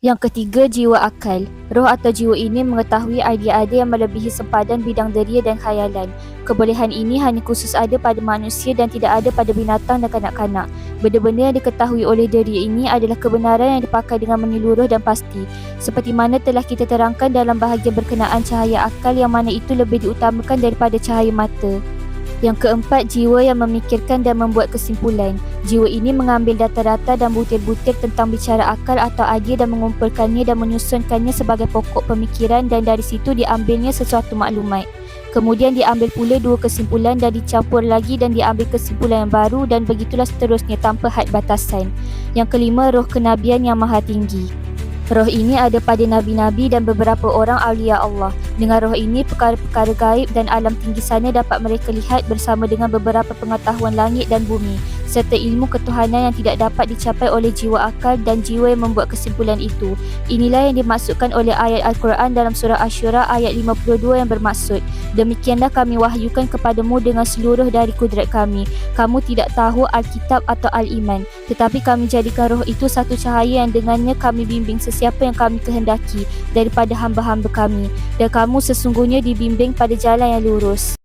Yang ketiga, jiwa akal. Roh atau jiwa ini mengetahui idea-idea yang melebihi sempadan bidang deria dan khayalan. Kebolehan ini hanya khusus ada pada manusia dan tidak ada pada binatang dan kanak-kanak. Benda-benda yang diketahui oleh deria ini adalah kebenaran yang dipakai dengan menyeluruh dan pasti. Seperti mana telah kita terangkan dalam bahagian berkenaan cahaya akal, yang mana itu lebih diutamakan daripada cahaya mata. Yang keempat, jiwa yang memikirkan dan membuat kesimpulan. Jiwa ini mengambil data-data dan butir-butir tentang bicara akal atau idea dan mengumpulkannya dan menyusunkannya sebagai pokok pemikiran, dan dari situ diambilnya sesuatu maklumat. Kemudian diambil pula dua kesimpulan dan dicampur lagi dan diambil kesimpulan yang baru, dan begitulah seterusnya tanpa had batasan. Yang kelima, roh kenabian yang maha tinggi. Roh ini ada pada nabi-nabi dan beberapa orang awliya Allah. Dengan roh ini, perkara-perkara gaib dan alam tinggi sana dapat mereka lihat bersama dengan beberapa pengetahuan langit dan bumi, serta ilmu ketuhanan yang tidak dapat dicapai oleh jiwa akal dan jiwa yang membuat kesimpulan itu. Inilah yang dimaksudkan oleh ayat Al-Quran dalam surah Asy-Syura ayat 52 yang bermaksud, "Demikianlah kami wahyukan kepadamu dengan seluruh dari kudrat kami. Kamu tidak tahu Alkitab atau Al-Iman, tetapi kami jadikan roh itu satu cahaya yang dengannya kami bimbing sesiapa yang kami kehendaki daripada hamba-hamba kami, dan kamu sesungguhnya dibimbing pada jalan yang lurus."